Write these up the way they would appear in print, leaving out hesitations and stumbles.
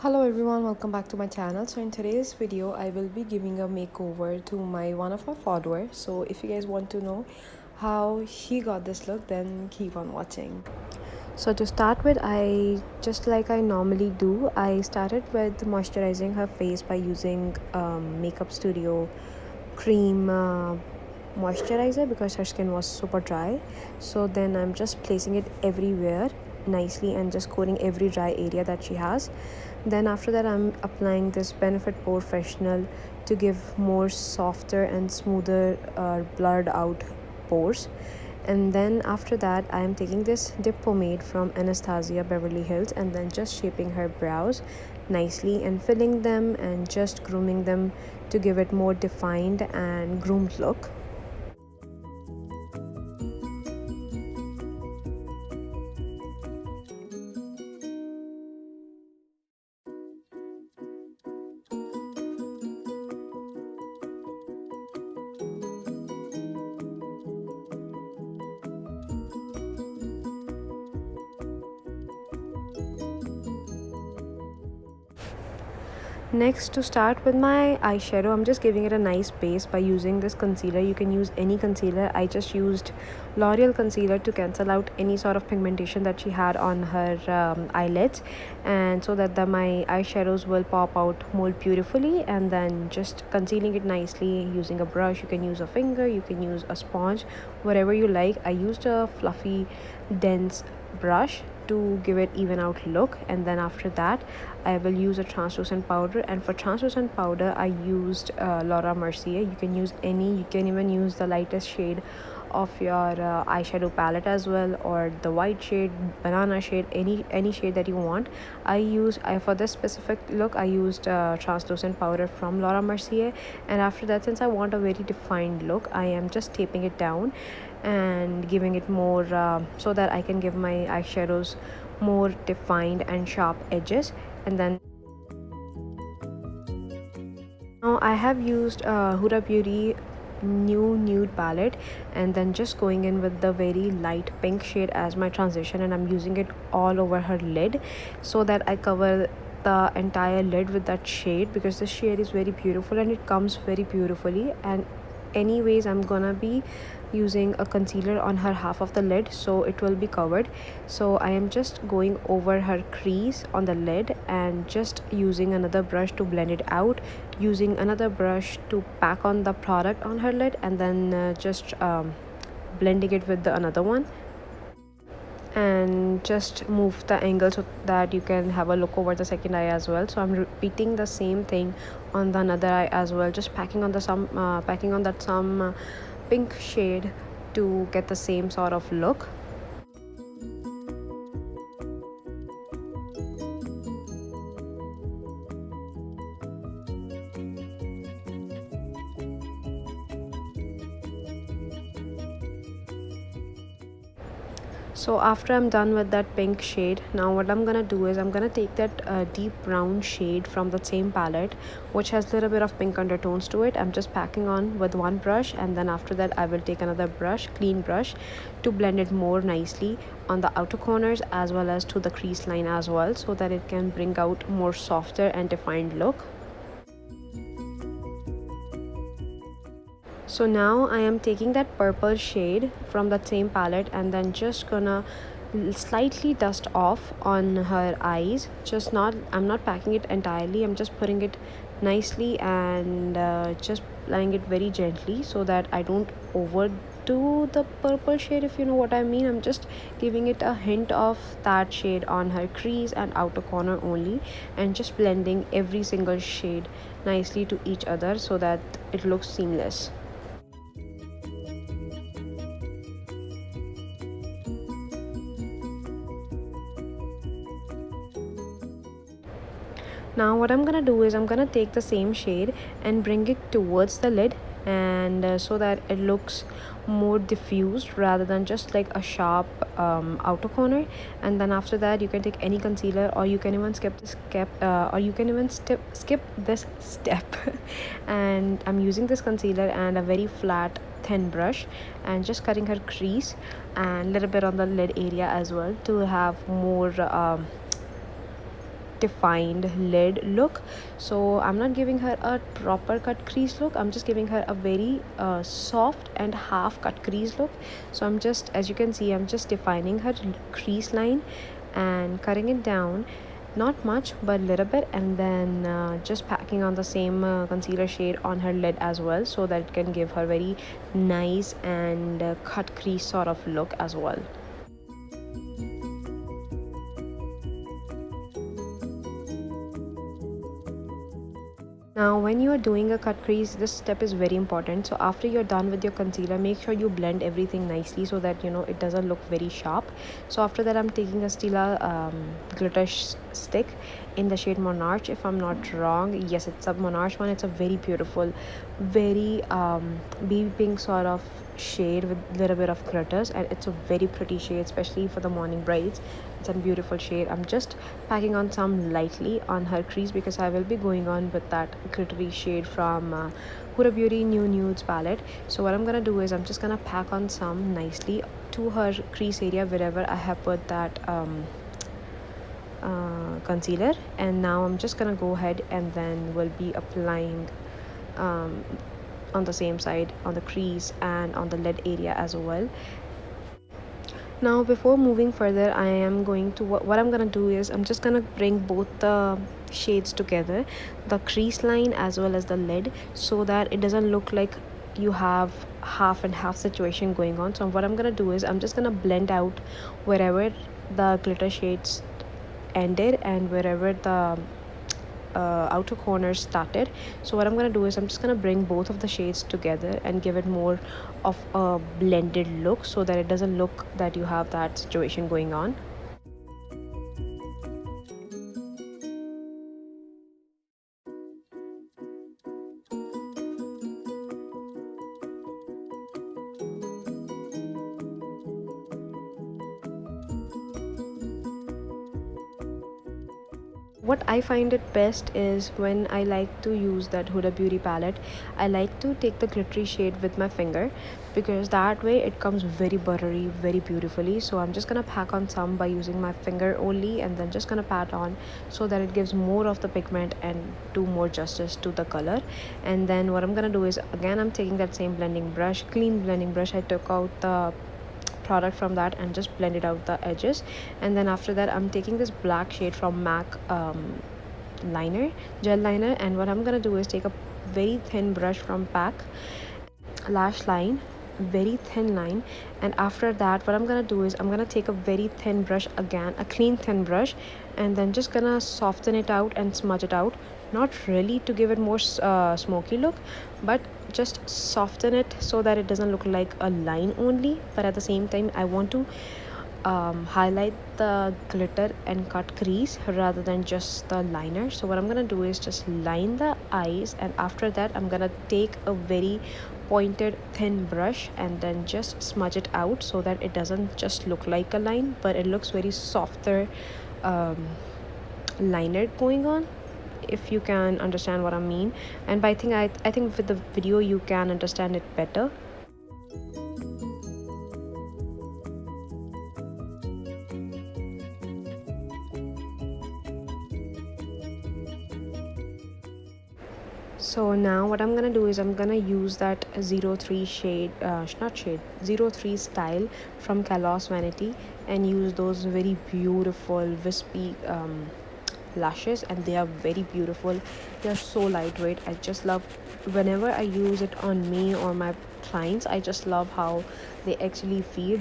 Hello everyone, welcome back to my channel. So in today's video I will be giving a makeover to one of my followers. So if you guys want to know how he got this look, then keep on watching. So to start with, I just like I normally do, I started with moisturizing her face by using Makeup Studio cream moisturizer because her skin was super dry. So then I'm just placing it everywhere nicely and just coating every dry area that she has. Then after that I'm applying this Benefit Professional to give more softer and smoother blurred out pores. And then after that I am taking this dip pomade from Anastasia Beverly Hills and then just shaping her brows nicely and filling them and just grooming them to give it more defined and groomed look. Next, to start with my eyeshadow, I'm just giving it a nice base by using this concealer. You can use any concealer. I just used L'Oreal concealer to cancel out any sort of pigmentation that she had on her eyelids, and so that my eyeshadows will pop out more beautifully. And then just concealing it nicely using a brush. You can use a finger, you can use a sponge, whatever you like. I used a fluffy dense brush to give it even out look, and then after that I will use a translucent powder. And for translucent powder I used Laura Mercier. You can use any, you can even use the lightest shade of your eyeshadow palette as well, or the white shade, banana shade, any shade that you want. I for this specific look I used translucent powder from Laura Mercier. And after that, since I want a very defined look, I am just taping it down and giving it more so that I can give my eyeshadows more defined and sharp edges. And then now I have used Huda Beauty new nude palette, and then just going in with the very light pink shade as my transition, and I'm using it all over her lid so that I cover the entire lid with that shade, because the shade is very beautiful and it comes very beautifully. And anyways, I'm gonna be using a concealer on her half of the lid, so it will be covered. So I am just going over her crease on the lid and just using another brush to blend it out, using another brush to pack on the product on her lid, and then just blending it with the another one, and just move the angle so that you can have a look over the second eye as well. So I'm repeating the same thing on the another eye as well, just packing on some pink shade to get the same sort of look. So after I'm done with that pink shade, now what I'm gonna do is I'm gonna take that deep brown shade from the same palette, which has a little bit of pink undertones to it. I'm just packing on with one brush, and then after that I will take another brush, clean brush, to blend it more nicely on the outer corners as well as to the crease line as well, so that it can bring out more softer and defined look. So now I am taking that purple shade from that same palette and then just gonna slightly dust off on her eyes. I'm not packing it entirely, I'm just putting it nicely and just applying it very gently so that I don't overdo the purple shade, if you know what I mean. I'm just giving it a hint of that shade on her crease and outer corner only, and just blending every single shade nicely to each other so that it looks seamless. Now what I'm gonna do is I'm gonna take the same shade and bring it towards the lid, and so that it looks more diffused rather than just like a sharp outer corner. And then after that you can take any concealer, or you can even skip this step and I'm using this concealer and a very flat thin brush and just cutting her crease and a little bit on the lid area as well to have more defined lid look. So I'm not giving her a proper cut crease look, I'm just giving her a very soft and half cut crease look. So I'm just, as you can see, I'm just defining her crease line and cutting it down, not much but a little bit, and then just packing on the same concealer shade on her lid as well, so that it can give her very nice and cut crease sort of look as well. Now when you are doing a cut crease, this step is very important. So after you're done with your concealer, make sure you blend everything nicely so that it doesn't look very sharp. So after that, I'm taking a Stila glitter stick in the shade Monarch, if I'm not wrong. Yes, it's a Monarch one. It's a very beautiful, very baby pink sort of shade with a little bit of glitters, and it's a very pretty shade, especially for the morning brides. It's a beautiful shade. I'm just packing on some lightly on her crease because I will be going on with that glittery shade from Huda Beauty New Nudes palette. So what I'm gonna do is I'm just gonna pack on some nicely to her crease area wherever I have put that concealer. And now I'm just gonna go ahead and then will be applying on the same side on the crease and on the lid area as well. Now before moving further, I am going to what I'm gonna do is I'm just gonna bring both the shades together, the crease line as well as the lid, so that it doesn't look like you have half and half situation going on. So what I'm gonna do is I'm just gonna blend out wherever the glitter shades ended and wherever the outer corners started. So what I'm gonna do is I'm just gonna bring both of the shades together and give it more of a blended look, so that it doesn't look that you have that situation going on. What I find it best is when I like to use that Huda Beauty palette, I like to take the glittery shade with my finger, because that way it comes very buttery, very beautifully. So I'm just gonna pack on some by using my finger only, and then just gonna pat on so that it gives more of the pigment and do more justice to the color. And then what I'm gonna do is, again, I'm taking that same blending brush, clean blending brush. I took out the product from that and just blend it out the edges. And then after that, I'm taking this black shade from MAC liner, gel liner, and what I'm gonna do is take a very thin brush from PAC lash line, very thin line. And after that, what I'm gonna do is I'm gonna take a very thin brush, again a clean thin brush, and then just gonna soften it out and smudge it out, not really to give it more smoky look, but just soften it so that it doesn't look like a line only, but at the same time I want to highlight the glitter and cut crease rather than just the liner. So what I'm gonna do is just line the eyes, and after that I'm gonna take a very pointed thin brush and then just smudge it out so that it doesn't just look like a line, but it looks very softer liner going on, if you can understand what I mean. And I think with the video you can understand it better. So now what I'm gonna do is I'm gonna use that 03 shade, not shade, 03 style from Kalos Vanity, and use those very beautiful wispy lashes, and they are very beautiful. They are so lightweight. I just love whenever I use it on me or my clients. I just love how they actually feel.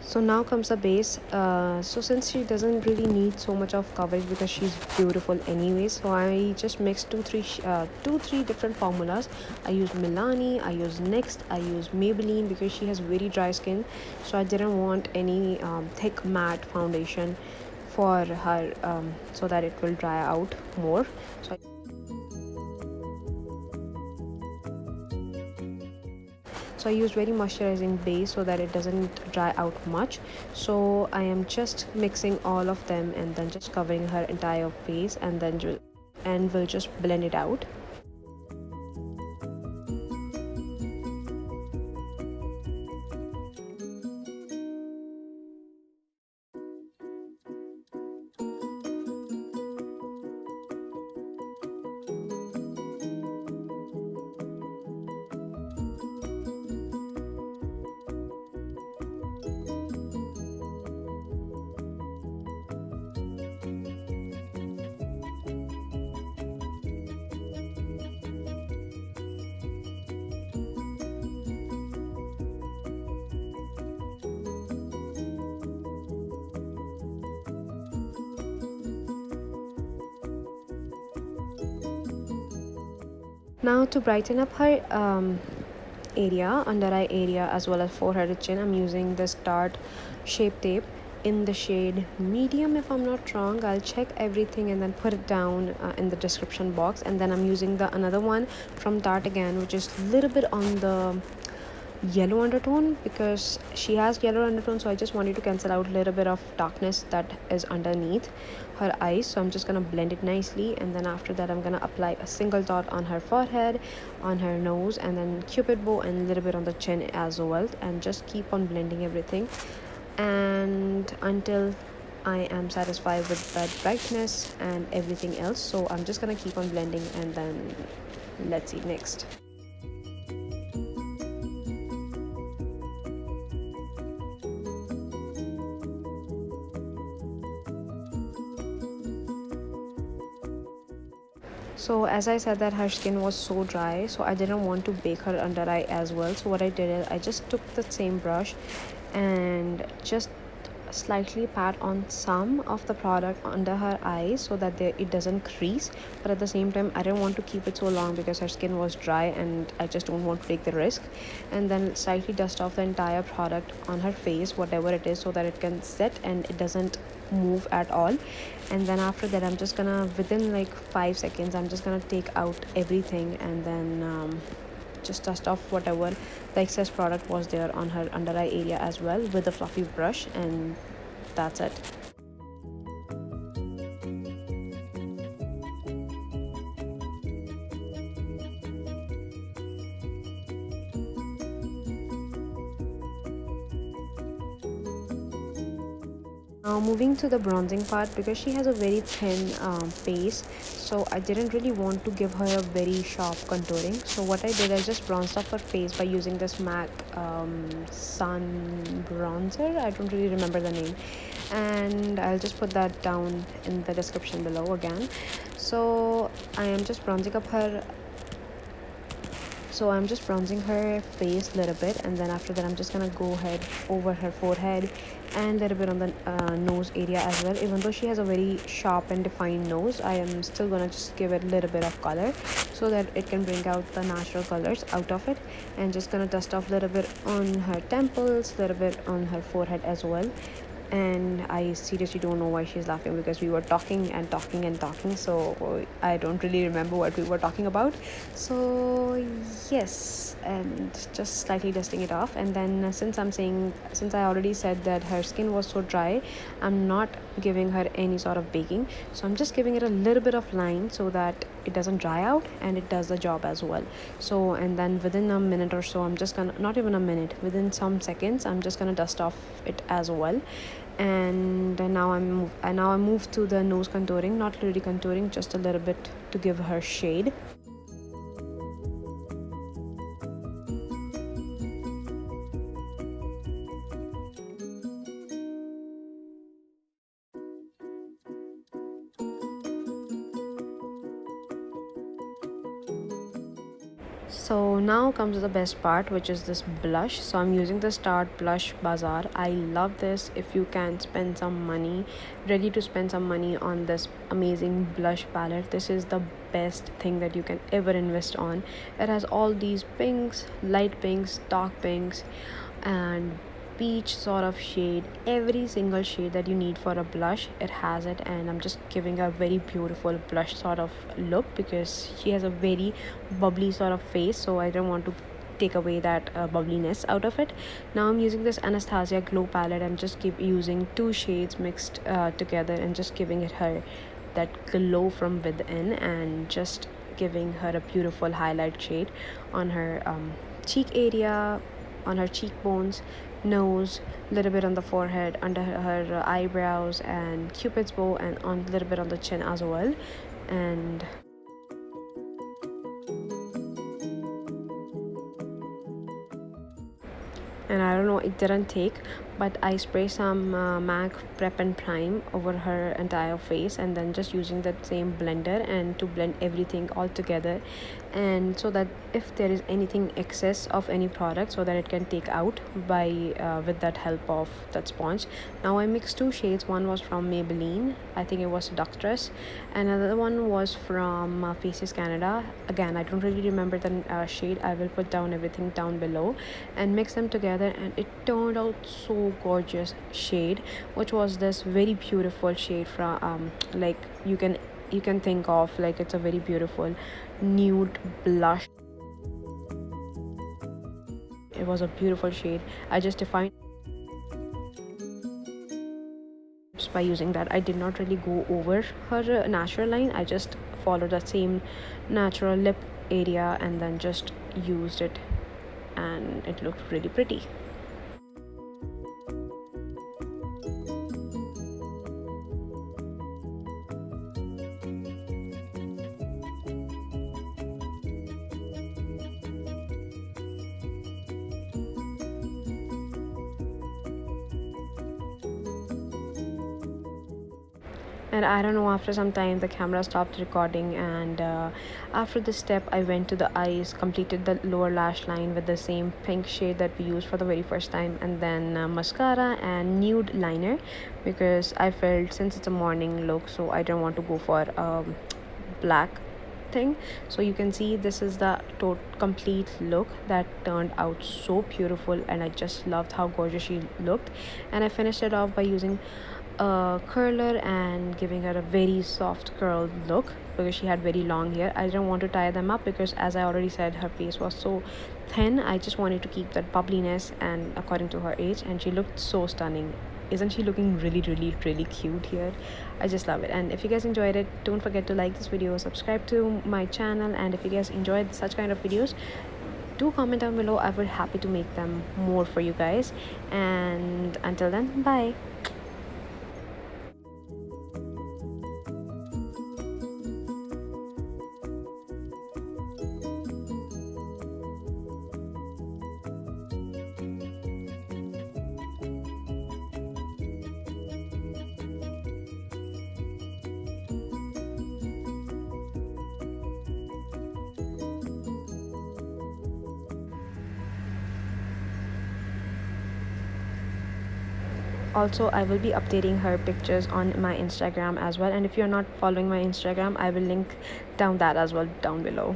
So now comes the base. So since she doesn't really need so much of coverage because she's beautiful anyway, so I just mixed two three different formulas. I used Milani, I used NYX, I used Maybelline, because she has very dry skin, so I didn't want any thick matte foundation for her, so that it will dry out more. So I used very moisturizing base so that it doesn't dry out much. So I am just mixing all of them and then just covering her entire face, and then we'll just blend it out. Now to brighten up her area, under eye area, as well as forehead and chin, I'm using this Tarte Shape Tape in the shade medium, if I'm not wrong. I'll check everything and then put it down in the description box. And then I'm using the another one from Tarte again, which is a little bit on the yellow undertone, because she has yellow undertone, so I just wanted to cancel out a little bit of darkness that is underneath her eyes. So I'm just gonna blend it nicely, and then after that I'm gonna apply a single dot on her forehead, on her nose, and then cupid bow, and a little bit on the chin as well, and just keep on blending everything and until I am satisfied with that brightness and everything else. So I'm just gonna keep on blending, and then let's see next. So as I said that her skin was so dry, so I didn't want to bake her under eye as well. So what I did is I just took the same brush and just slightly pat on some of the product under her eyes so that it doesn't crease. But at the same time, I didn't want to keep it so long because her skin was dry and I just don't want to take the risk. And then slightly dust off the entire product on her face, whatever it is, so that it can set and it doesn't move at all. And then after that, I'm just gonna, within like 5 seconds, I'm just gonna take out everything and then just dust off whatever the excess product was there on her under eye area as well with a fluffy brush, and that's it. Now moving to the bronzing part, because she has a very thin face, so I didn't really want to give her a very sharp contouring. So what I did, I just bronzed up her face by using this MAC Sun Bronzer. I don't really remember the name, and I'll just put that down in the description below again. So I am just bronzing up her I'm just bronzing her face a little bit, and then after that I'm just gonna go ahead over her forehead and a little bit on the nose area as well. Even though she has a very sharp and defined nose, I am still gonna just give it a little bit of color so that it can bring out the natural colors out of it. And just gonna dust off a little bit on her temples, a little bit on her forehead as well. And I seriously don't know why she's laughing, because we were talking and talking and talking, so I don't really remember what we were talking about. So yes, and just slightly dusting it off. And then since I already said that her skin was so dry, I'm not giving her any sort of baking, so I'm just giving it a little bit of line so that it doesn't dry out and it does the job as well. So and then within a minute or so, I'm just gonna, not even a minute, within some seconds, I'm just gonna dust off it as well. And now I move to the nose contouring, not really contouring, just a little bit to give her shade. So now comes the best part, which is this blush. So I'm using the Tarte Blush Bazaar. I love this. If you can spend some money, ready to spend some money on this amazing blush palette, this is the best thing that you can ever invest on. It has all these pinks, light pinks, dark pinks, and peach sort of shade. Every single shade that you need for a blush, it has it. And I'm just giving a very beautiful blush sort of look because she has a very bubbly sort of face, so I don't want to take away that bubbliness out of it. Now I'm using this Anastasia Glow palette. I'm just using 2 shades mixed together and just giving it her that glow from within, and just giving her a beautiful highlight shade on her cheek area, on her cheekbones, nose, a little bit on the forehead, under her eyebrows and cupid's bow, and on a little bit on the chin as well. And don't know, it didn't take, but I spray some MAC Prep and Prime over her entire face, and then just using that same blender and to blend everything all together, and so that if there is anything excess of any product, so that it can take out by with that help of that sponge. Now I mixed two shades. One was from Maybelline, I think it was Seductress, and another one was from Faces Canada. Again, I don't really remember the shade. I will put down everything down below, and mix them together, and it turned out so gorgeous shade, which was this very beautiful shade from like you can think of, like, it's a very beautiful nude blush. It was a beautiful shade. I just defined by using that. I did not really go over her natural line. I just followed the same natural lip area and then just used it, and it looked really pretty. And I don't know, after some time the camera stopped recording, and after this step I went to the eyes, completed the lower lash line with the same pink shade that we used for the very first time, and then mascara and nude liner, because I felt since it's a morning look, so I don't want to go for black thing. So you can see this is the complete look that turned out so beautiful, and I just loved how gorgeous she looked. And I finished it off by using a curler and giving her a very soft curled look, because she had very long hair. I didn't want to tie them up because, as I already said, her face was so thin. I just wanted to keep that bubbliness and according to her age, and she looked so stunning. Isn't she looking really cute here? I just love it. And if you guys enjoyed it, don't forget to like this video, subscribe to my channel, and if you guys enjoyed such kind of videos, do comment down below. I would happy to make them more for you guys. And until then, bye. Also, I will be updating her pictures on my Instagram as well, and if you're not following my Instagram, I will link down that as well down below.